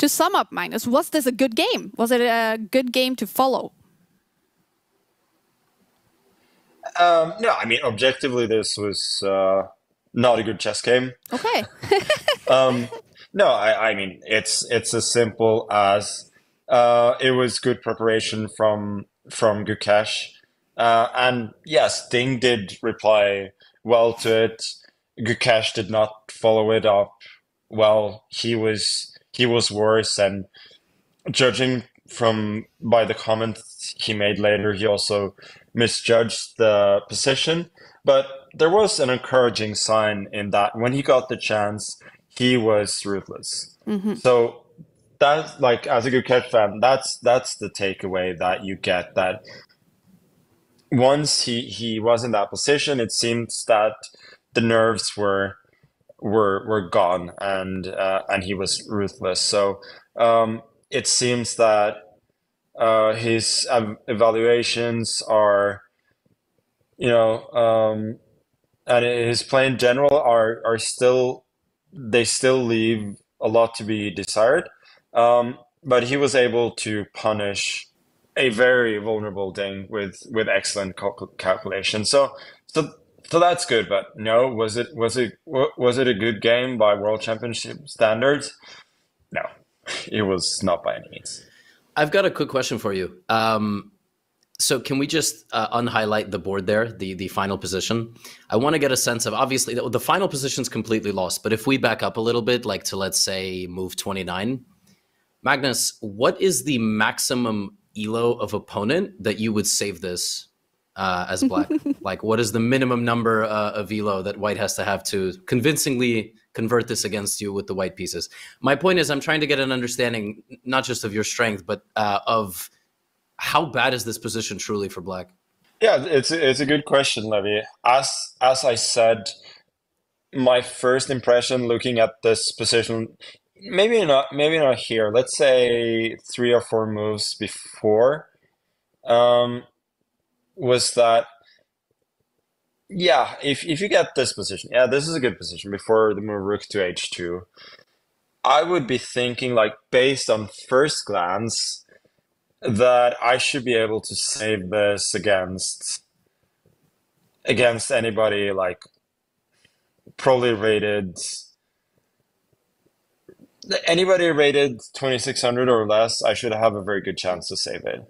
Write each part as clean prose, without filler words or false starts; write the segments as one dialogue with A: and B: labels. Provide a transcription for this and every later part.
A: To sum up, Magnus, was this a good game? Was it a good game to follow?
B: No, I mean, objectively, this was not a good chess game.
A: Okay.
B: No, I mean, it's as simple as it was good preparation from Gukesh. And yes, Ding did reply well to it. Gukesh did not follow it up well. He was worse, and judging from by the comments he made later, he also misjudged the position. But there was an encouraging sign in that when he got the chance, he was ruthless. So that's like, as a Gukesh fan, that's the takeaway that you get, that once he was in that position, it seems that the nerves were gone, and he was ruthless. So it seems that his evaluations are, and his play in general are still, they still leave a lot to be desired. But he was able to punish a very vulnerable Ding with excellent calculation. So that's good. But no, was it a good game by World Championship standards? No, it was not by any means.
C: I've got a quick question for you. So can we just unhighlight the board there, the final position? I want to get a sense of, obviously, the final position's completely lost, but if we back up a little bit, like to, let's say, move 29, Magnus, what is the maximum elo of opponent that you would save this as black? Like, what is the minimum number of elo that white has to have to convincingly convert this against you with the white pieces? My point is, I'm trying to get an understanding, not just of your strength, but of how bad is this position truly for black?
B: Yeah, it's a good question, Levy. As I said, my first impression looking at this position, maybe not here, let's say 3 or 4 moves before, was that, yeah, if you get this position, yeah, this is a good position before the move rook to h2. I would be thinking, like, based on first glance, that I should be able to save this against anybody, like, probably rated, anybody rated 2600 or less. I should have a very good chance to save it.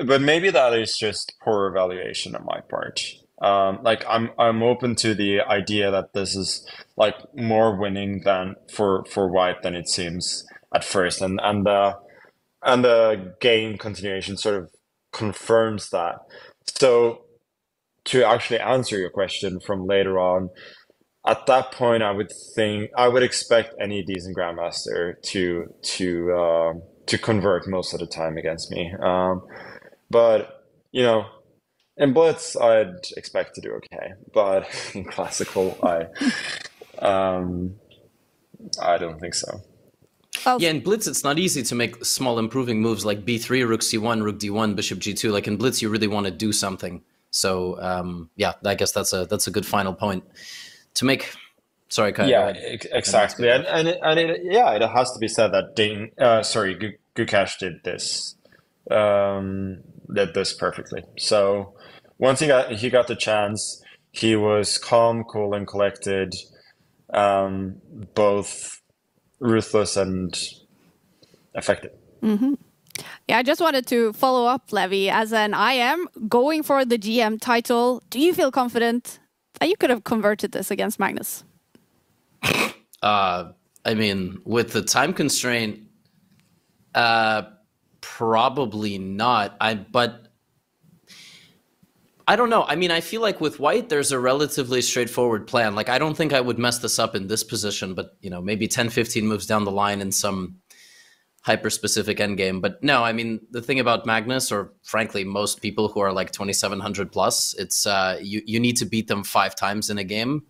B: But maybe that is just poor evaluation on my part. Like, I'm open to the idea that this is, like, more winning than for white than it seems at first, and the game continuation sort of confirms that. So to actually answer your question from later on, at that point, I would expect any decent grandmaster to convert most of the time against me. But in blitz, I'd expect to do okay. But in classical, I don't think so.
A: Oh.
C: Yeah, in blitz, it's not easy to make small improving moves like b3, rook c1, rook d1, bishop g2. Like, in blitz, you really want to do something. So yeah, I guess that's a good final point to make. Sorry, Kai.
B: Yeah, exactly. And it has to be said that Gukesh did this perfectly. So once he got the chance, he was calm, cool, and collected, both ruthless and effective.
A: Yeah, I just wanted to follow up, Levy, as an I am going for the GM title. Do you feel confident that you could have converted this against Magnus?
C: I mean, with the time constraint, probably not. But I don't know. I mean, I feel like with white, there's a relatively straightforward plan. Like, I don't think I would mess this up in this position, but, maybe 10, 15 moves down the line in some hyper-specific endgame. But no, I mean, the thing about Magnus, or frankly, most people who are like 2700 plus, it's you need to beat them 5 times in a game.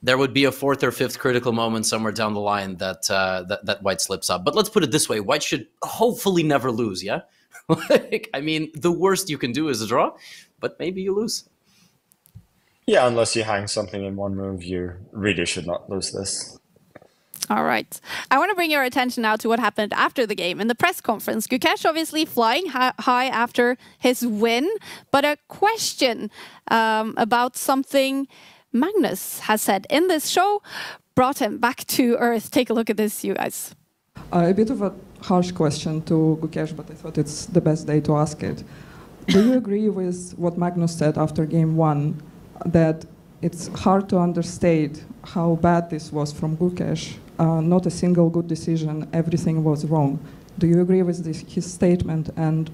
C: There would be a 4th or 5th critical moment somewhere down the line that white slips up. But let's put it this way: white should hopefully never lose. Yeah, like, I mean, the worst you can do is a draw, but maybe you lose.
B: Yeah, unless you hang something in one move, you really should not lose this.
A: All right. I want to bring your attention now to what happened after the game in the press conference. Gukesh obviously flying high after his win, but a question about something Magnus has said in this show brought him back to earth. Take a look at this, you guys.
D: A bit of a harsh question to Gukesh, but I thought it's the best day to ask it. Do you agree with what Magnus said after game one, that it's hard to understate how bad this was from Gukesh? Not a single good decision, everything was wrong. Do you agree with his statement, and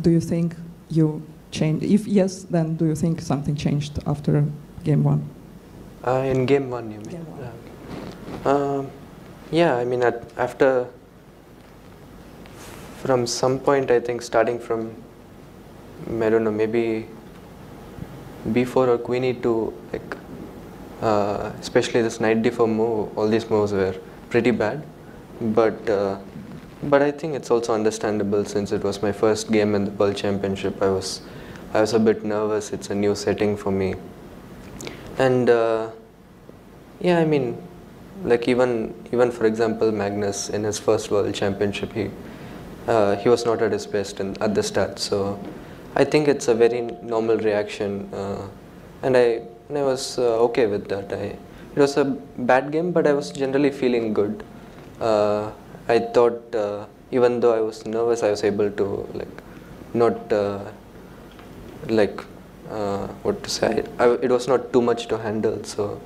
D: do you think you changed? If yes, then do you think something changed after game one?
E: In game one, you mean?
D: Game one.
E: Yeah, I mean, from some point, I think starting from, I don't know, maybe b4 or queen e2, like, especially this knight d4 move, all these moves were pretty bad. But I think it's also understandable, since it was my first game in the World Championship. I was a bit nervous. It's a new setting for me. And yeah, I mean, like even for example, Magnus in his first World Championship, he was not at his best at the start. So I think it's a very normal reaction, and I was okay with that. It was a bad game, but I was generally feeling good. I thought, even though I was nervous, I was able to not what to say. It was not too much to handle, so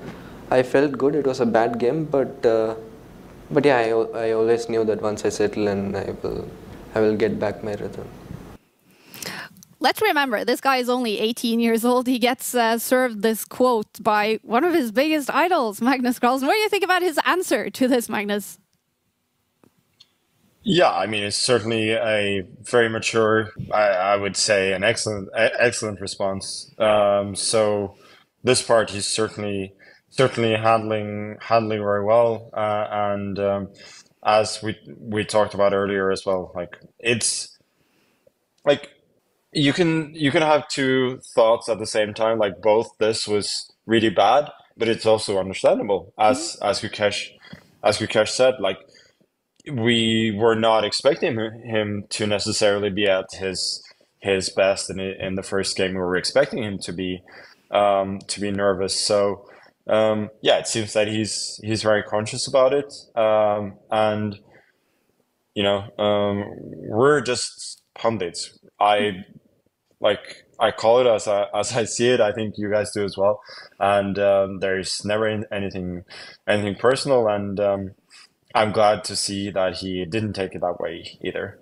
E: I felt good. It was a bad game, but yeah, I always knew that once I settle in, I will get back my rhythm.
A: Let's remember, this guy is only 18 years old. He gets served this quote by one of his biggest idols, Magnus Carlsen. What do you think about his answer to this, Magnus?
B: Yeah, I mean, it's certainly a very mature, I would say, an excellent response. So this part he's certainly handling very well, and as we talked about earlier as well, like it's like you can have two thoughts at the same time. Like both this was really bad, but it's also understandable, as Gukesh said, like. We were not expecting him to necessarily be at his best in the first game. We were expecting him to be nervous. So yeah, it seems that he's very conscious about it, and we're just pundits. I call it as I see it. I think you guys do as well. And there's never anything personal, and I'm glad to see that he didn't take it that way either.